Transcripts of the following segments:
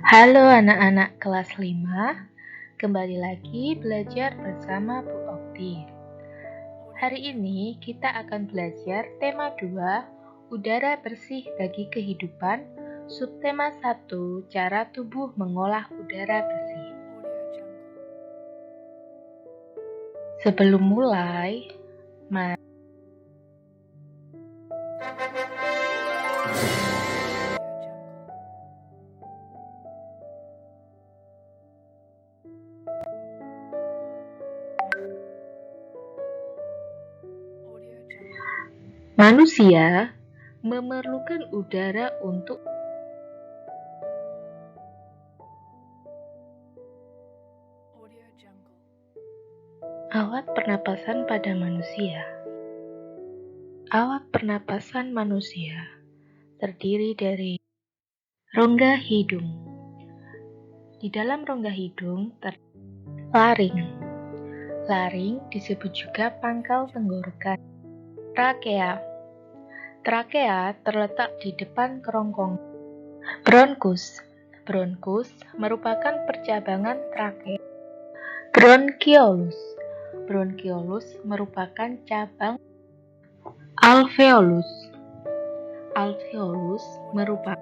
Halo anak-anak kelas 5, kembali lagi belajar bersama Bu Okti. Hari ini kita akan belajar tema 2, udara bersih bagi kehidupan, subtema 1, cara tubuh mengolah udara bersih. Sebelum mulai, manusia memerlukan udara untuk alat pernapasan pada manusia. Alat pernapasan manusia terdiri dari rongga hidung. Di dalam rongga hidung terdapat laring. Laring disebut juga pangkal tenggorokan. Trakea. Trakea terletak di depan kerongkongan. Bronkus. Bronkus merupakan percabangan trakea. Bronkiolus. Bronkiolus merupakan cabang alveolus. Alveolus merupakan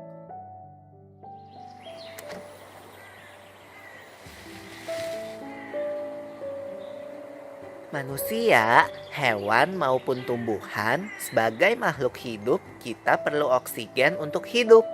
Manusia, hewan maupun tumbuhan, sebagai makhluk hidup, kita perlu oksigen untuk hidup.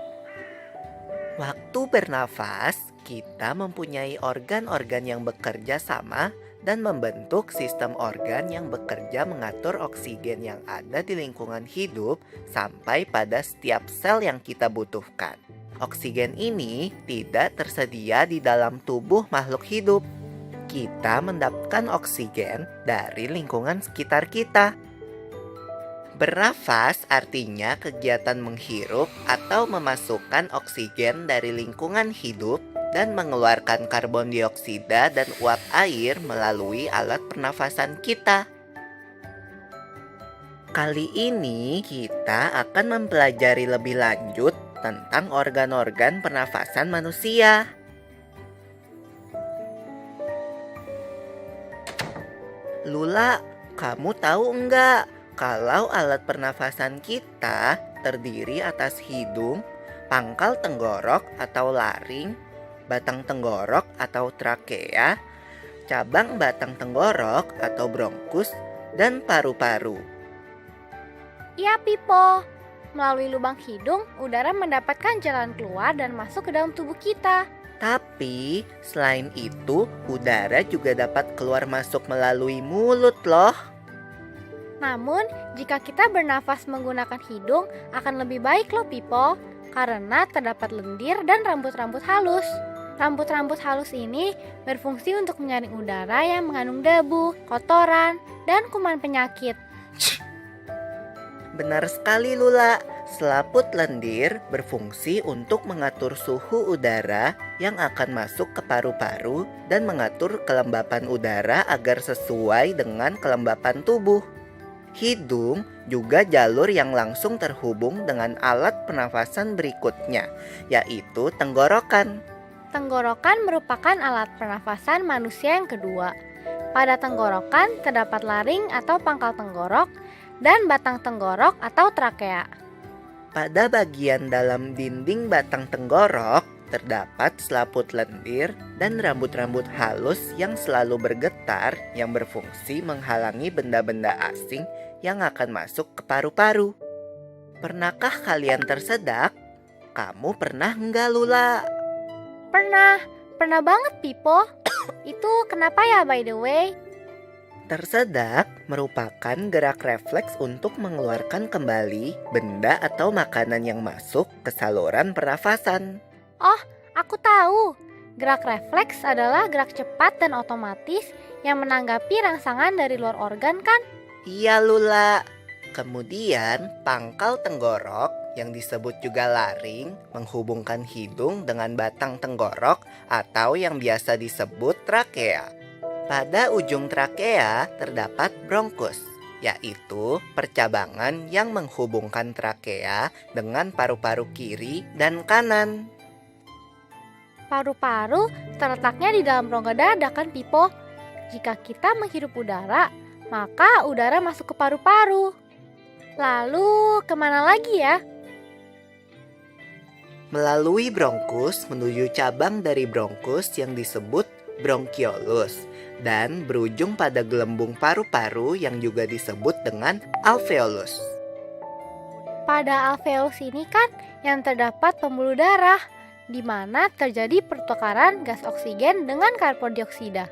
Waktu bernafas, kita mempunyai organ-organ yang bekerja sama dan membentuk sistem organ yang bekerja mengatur oksigen yang ada di lingkungan hidup sampai pada setiap sel yang kita butuhkan. Oksigen ini tidak tersedia di dalam tubuh makhluk hidup. Kita mendapatkan oksigen dari lingkungan sekitar kita. Bernafas artinya kegiatan menghirup atau memasukkan oksigen dari lingkungan hidup dan mengeluarkan karbon dioksida dan uap air melalui alat pernafasan kita. Kali ini kita akan mempelajari lebih lanjut tentang organ-organ pernafasan manusia. Lula, kamu tahu enggak kalau alat pernafasan kita terdiri atas hidung, pangkal tenggorok atau laring, batang tenggorok atau trakea, cabang batang tenggorok atau bronkus, dan paru-paru. Iya, Pipo. Melalui lubang hidung, udara mendapatkan jalan keluar dan masuk ke dalam tubuh kita. Tapi selain itu, udara juga dapat keluar masuk melalui mulut loh. Namun, jika kita bernafas menggunakan hidung, akan lebih baik loh, Pipo. Karena terdapat lendir dan rambut-rambut halus. Rambut-rambut halus ini berfungsi untuk menyaring udara yang mengandung debu, kotoran, dan kuman penyakit. Benar sekali Lula, selaput lendir berfungsi untuk mengatur suhu udara yang akan masuk ke paru-paru dan mengatur kelembapan udara agar sesuai dengan kelembapan tubuh. Hidung juga jalur yang langsung terhubung dengan alat pernafasan berikutnya, yaitu tenggorokan. Tenggorokan merupakan alat pernafasan manusia yang kedua. Pada tenggorokan terdapat laring atau pangkal tenggorok dan batang tenggorok atau trakea. Pada bagian dalam dinding batang tenggorok terdapat selaput lendir dan rambut-rambut halus yang selalu bergetar yang berfungsi menghalangi benda-benda asing yang akan masuk ke paru-paru. Pernahkah kalian tersedak? Kamu pernah enggak, Lula? Pernah banget, Pipo. Itu kenapa ya, by the way? Tersedak merupakan gerak refleks untuk mengeluarkan kembali benda atau makanan yang masuk ke saluran pernafasan. Oh, aku tahu. Gerak refleks adalah gerak cepat dan otomatis yang menanggapi rangsangan dari luar organ kan? Iya Lula. Kemudian pangkal tenggorok yang disebut juga laring menghubungkan hidung dengan batang tenggorok atau yang biasa disebut trakea. Pada ujung trakea terdapat bronkus, yaitu percabangan yang menghubungkan trakea dengan paru-paru kiri dan kanan. Paru-paru terletaknya di dalam rongga dada kan, Pipo? Jika kita menghirup udara, maka udara masuk ke paru-paru. Lalu kemana lagi ya? Melalui bronkus menuju cabang dari bronkus yang disebut bronkiolus dan berujung pada gelembung paru-paru yang juga disebut dengan alveolus. Pada alveolus ini kan yang terdapat pembuluh darah, di mana terjadi pertukaran gas oksigen dengan karbon dioksida.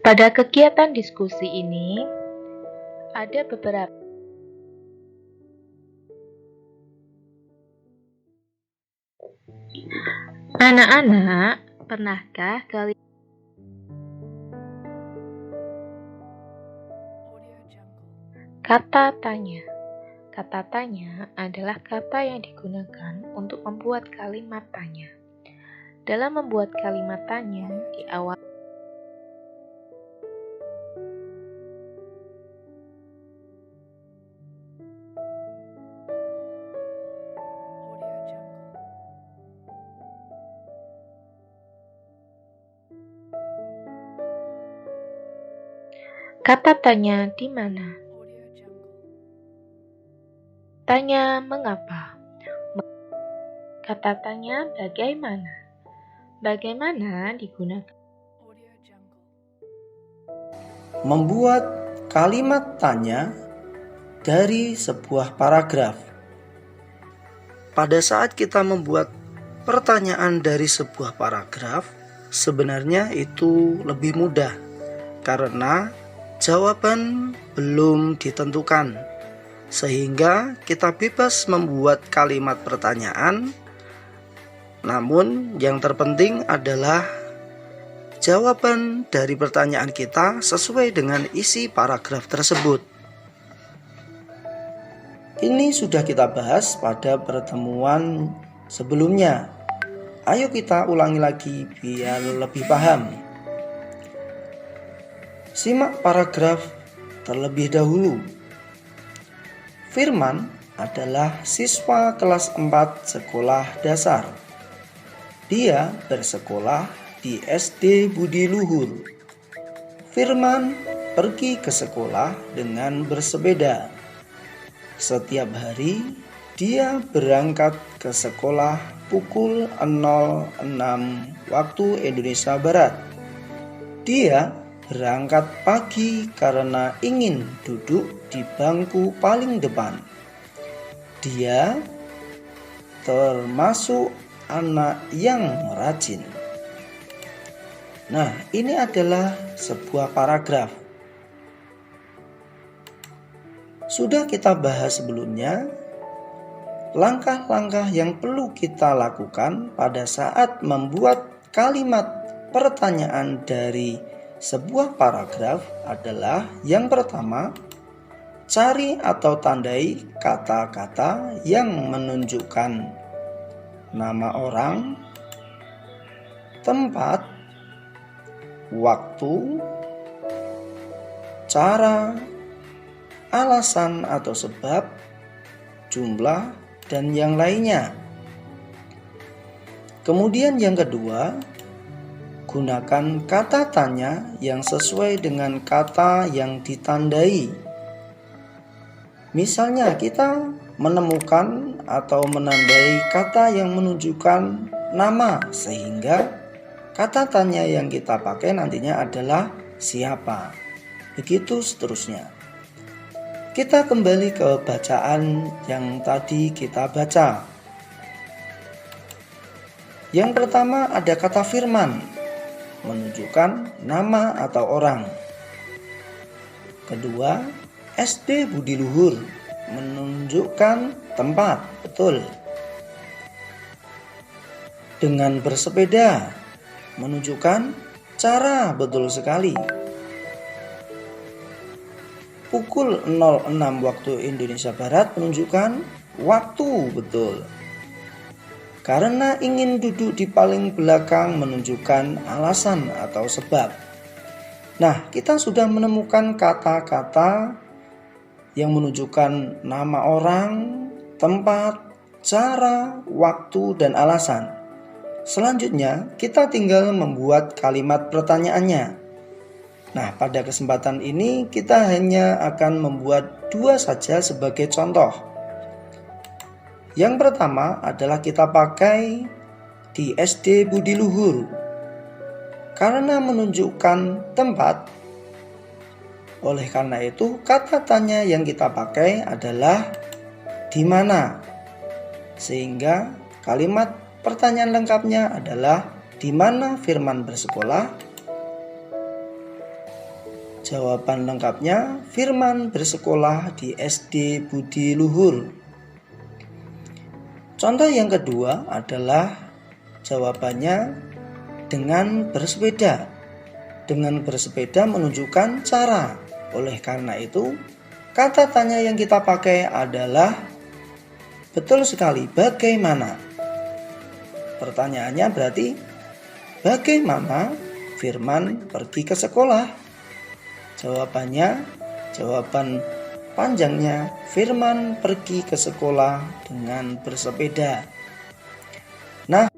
Pada kegiatan diskusi ini, ada beberapa anak-anak, pernahkah kalian kata tanya? Kata tanya adalah kata yang digunakan untuk membuat kalimat tanya. Dalam membuat kalimat tanya, di awal kata tanya di mana? Tanya mengapa? Kata tanya bagaimana? Bagaimana digunakan? Membuat kalimat tanya dari sebuah paragraf. Pada saat kita membuat pertanyaan dari sebuah paragraf, sebenarnya itu lebih mudah karena jawaban belum ditentukan, sehingga kita bebas membuat kalimat pertanyaan. Namun yang terpenting adalah jawaban dari pertanyaan kita sesuai dengan isi paragraf tersebut. Ini sudah kita bahas pada pertemuan sebelumnya. Ayo kita ulangi lagi biar lebih paham. Simak paragraf terlebih dahulu. Firman adalah siswa kelas 4 sekolah dasar. Dia bersekolah di SD Budi Luhur. Firman pergi ke sekolah dengan bersepeda. Setiap hari dia berangkat ke sekolah pukul 06 waktu Indonesia Barat. Dia berangkat pagi karena ingin duduk di bangku paling depan. Dia termasuk anak yang rajin. Nah, ini adalah sebuah paragraf. Sudah kita bahas sebelumnya, langkah-langkah yang perlu kita lakukan pada saat membuat kalimat pertanyaan dari sebuah paragraf adalah yang pertama, cari atau tandai kata-kata yang menunjukkan nama orang, tempat, waktu, cara, alasan atau sebab, jumlah, dan yang lainnya. Kemudian yang kedua, gunakan kata tanya yang sesuai dengan kata yang ditandai. Misalnya kita menemukan atau menandai kata yang menunjukkan nama, sehingga kata tanya yang kita pakai nantinya adalah siapa. Begitu seterusnya. Kita kembali ke bacaan yang tadi kita baca. Yang pertama ada kata firman, menunjukkan nama atau orang. Kedua, SD Budi Luhur, menunjukkan tempat, betul. Dengan bersepeda, menunjukkan cara, betul sekali. Pukul 06 waktu Indonesia Barat menunjukkan waktu, betul. Karena ingin duduk di paling belakang menunjukkan alasan atau sebab. Nah, kita sudah menemukan kata-kata yang menunjukkan nama orang, tempat, cara, waktu, dan alasan. Selanjutnya, kita tinggal membuat kalimat pertanyaannya. Nah, pada kesempatan ini kita hanya akan membuat 2 saja sebagai contoh. Yang pertama adalah kita pakai di SD Budi Luhur. Karena menunjukkan tempat, oleh karena itu kata tanya yang kita pakai adalah di mana. Sehingga kalimat pertanyaan lengkapnya adalah di mana Firman bersekolah? Jawaban lengkapnya Firman bersekolah di SD Budi Luhur. Contoh yang kedua adalah jawabannya dengan bersepeda. Dengan bersepeda menunjukkan cara. Oleh karena itu, kata tanya yang kita pakai adalah betul sekali, bagaimana? Pertanyaannya berarti bagaimana Firman pergi ke sekolah? Jawabannya, jawaban panjangnya, Firman pergi ke sekolah dengan bersepeda. Nah,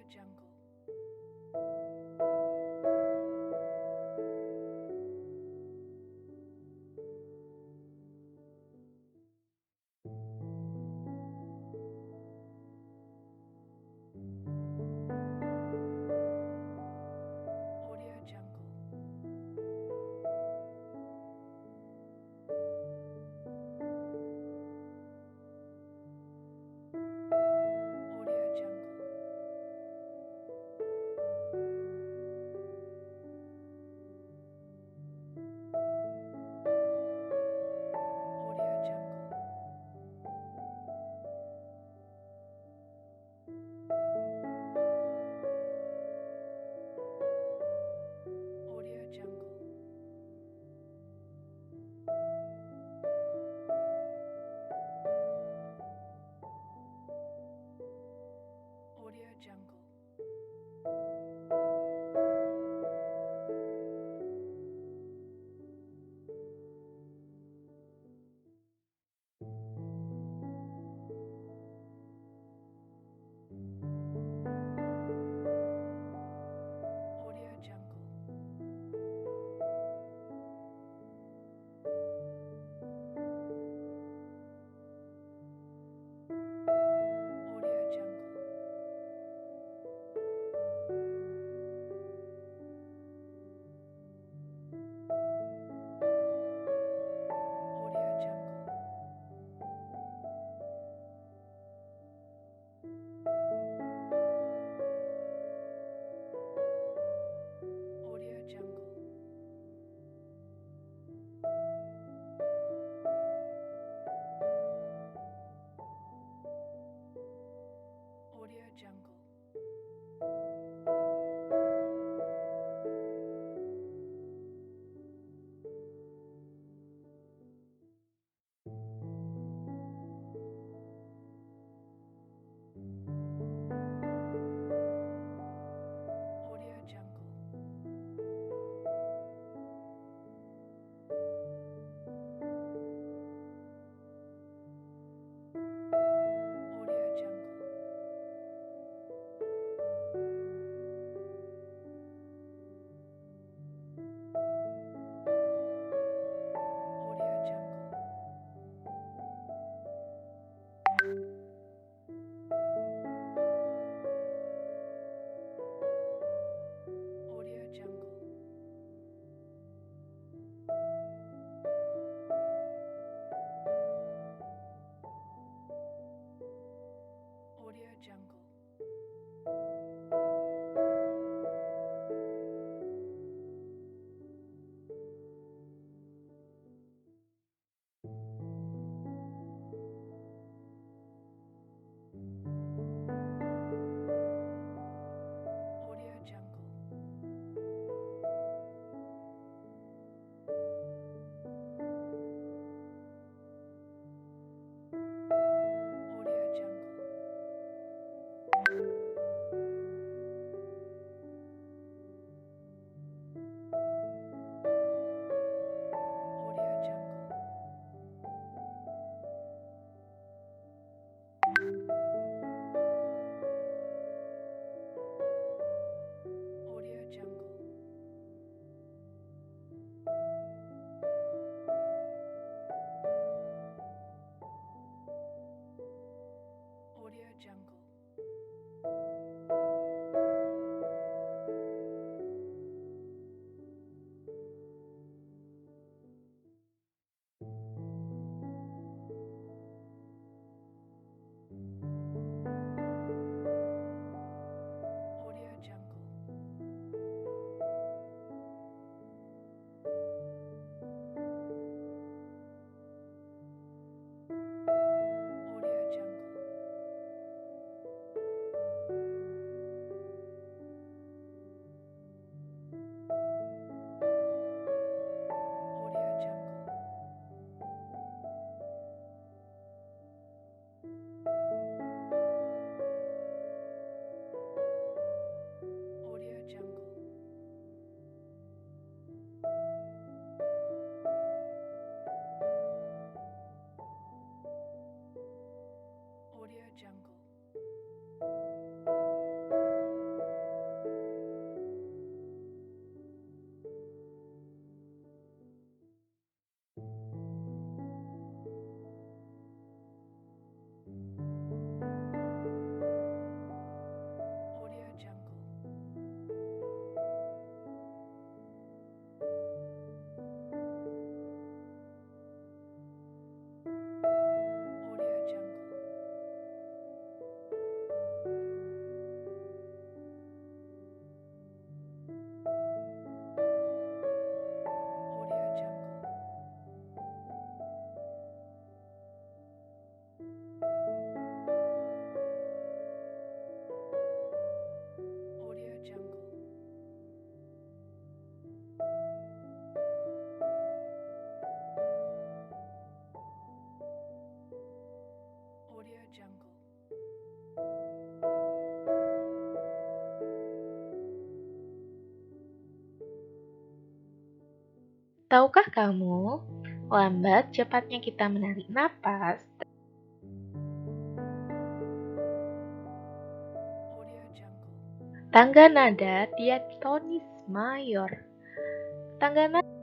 Jungle. Audio Jungle. Audio Jungle. Audio Jungle. Audio Jungle. Audio Jungle. Audio Jungle. Audio Jungle. Tahukah kamu, lambat cepatnya kita menarik napas Audio Jungle. tangga nada diatonis mayor. Tangga nada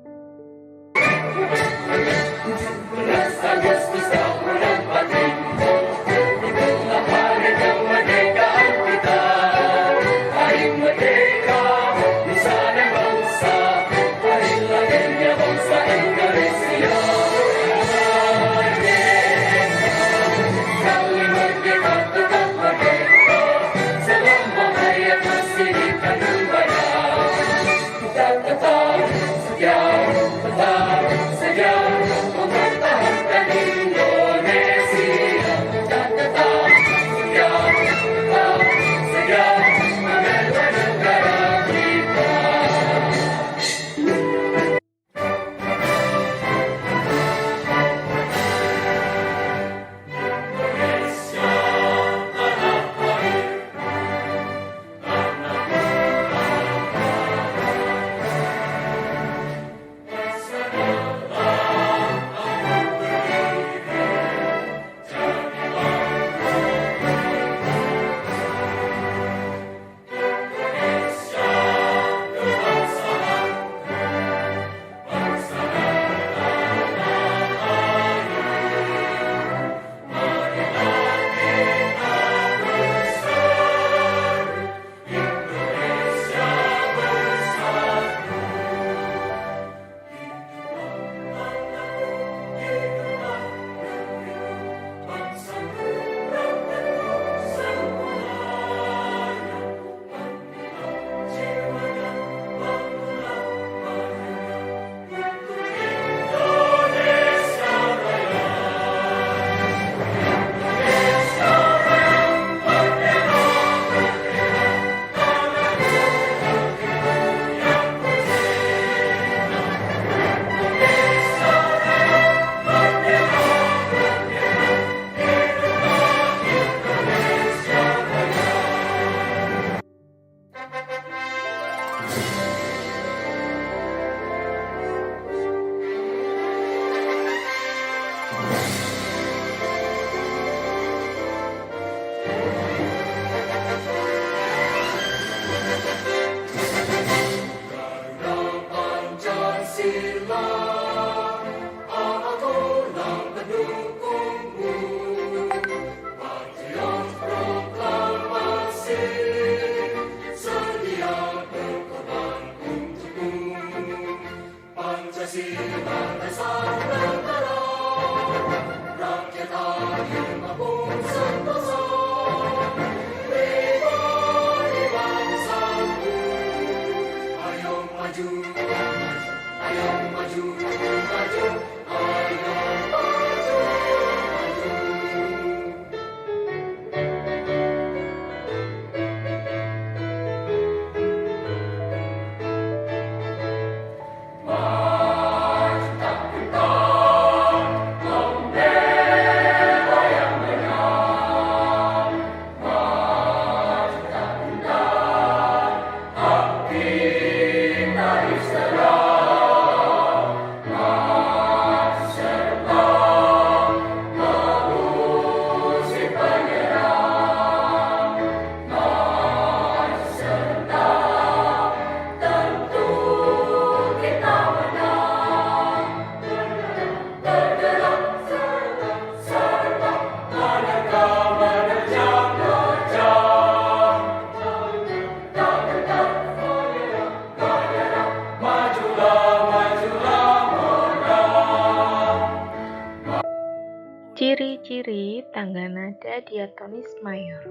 Ciri-ciri tangga nada diatonis mayor.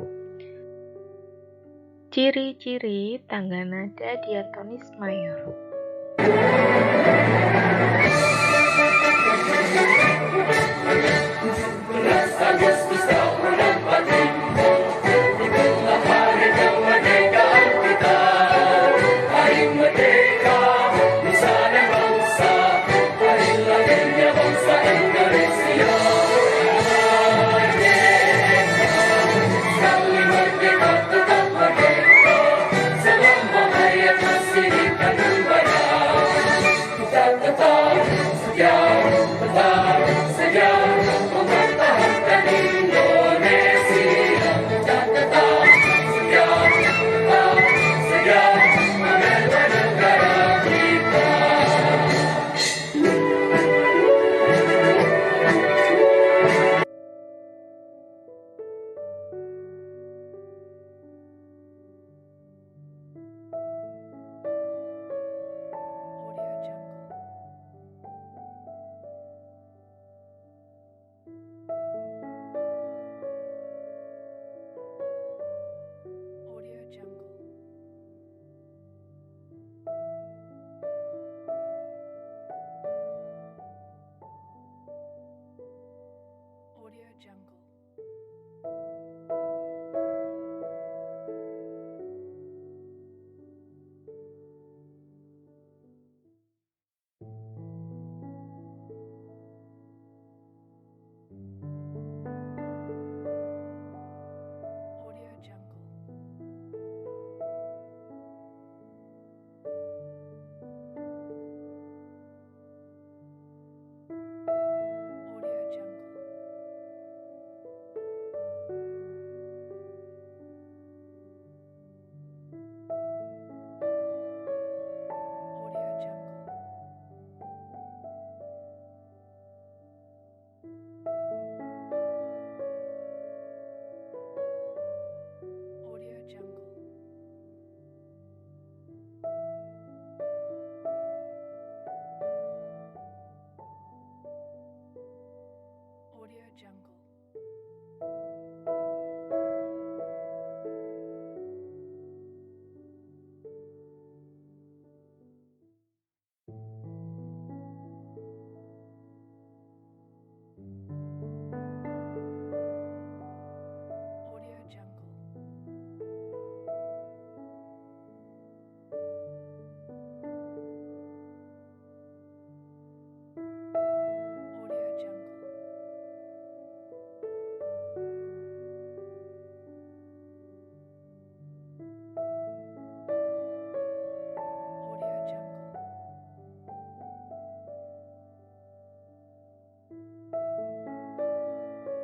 Ciri-ciri tangga nada diatonis mayor. Selama hayat masih dikandung badan.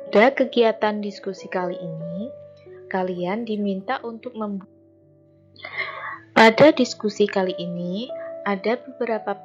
Pada kegiatan diskusi kali ini, kalian diminta untuk Pada diskusi kali ini, ada beberapa